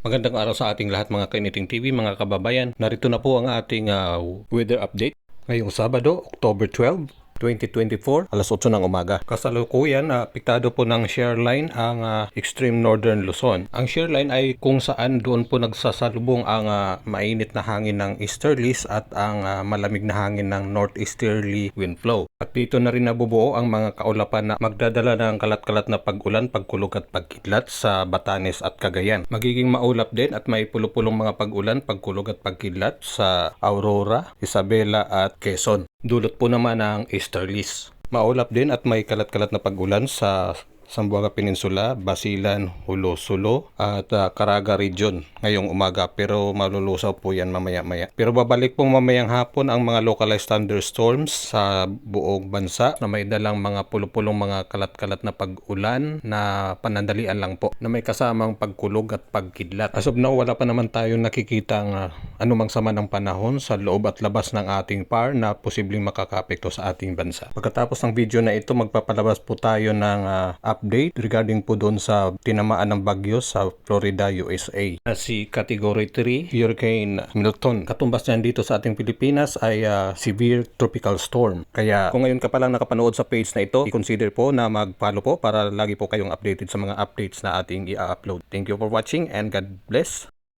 Magandang araw sa ating lahat mga Kainiting TV, mga kababayan. Narito na po ang ating weather update ngayong Sabado, October 12, 2024, alas 8 ng umaga. Kasalukuyan, apektado po ng shear line ang extreme northern Luzon. Ang shear line ay kung saan doon po nagsasalubong ang mainit na hangin ng easterlies at ang malamig na hangin ng northeasterly wind flow. At dito na rin nabubuo ang mga kaulapan na magdadala ng kalat-kalat na pag-ulan, pagkulog at pagkidlat sa Batanes at Cagayan. Magiging maulap din at may pulo-pulong mga pag-ulan, pagkulog at pagkidlat sa Aurora, Isabela at Quezon. Dulot po naman ng easterlies. Maulap din at may kalat-kalat na pag-ulan sa Zamboanga Peninsula, Basilan, Hulo-Sulo at Caraga Region ngayong umaga, pero malulusaw po yan mamaya-maya. Pero babalik pong mamayang hapon ang mga localized thunderstorms sa buong bansa na may dalang mga pulo-pulong mga kalat-kalat na pag-ulan na panandalian lang po na may kasamang pagkulog at pagkidlat. As of now, wala pa naman tayong nakikitang anumang sama ng panahon sa loob at labas ng ating PAR na posibleng makakaapekto sa ating bansa. Pagkatapos ng video na ito, magpapalabas po tayo ng update regarding po doon sa tinamaan ng bagyo sa Florida, USA. Si Category 3 Hurricane Milton. Katumbas niyan dito sa ating Pilipinas ay severe tropical storm. Kaya kung ngayon ka pa lang nakapanood sa page na ito, i-consider po na mag-follow po para lagi po kayong updated sa mga updates na ating i-upload. Thank you for watching and God bless.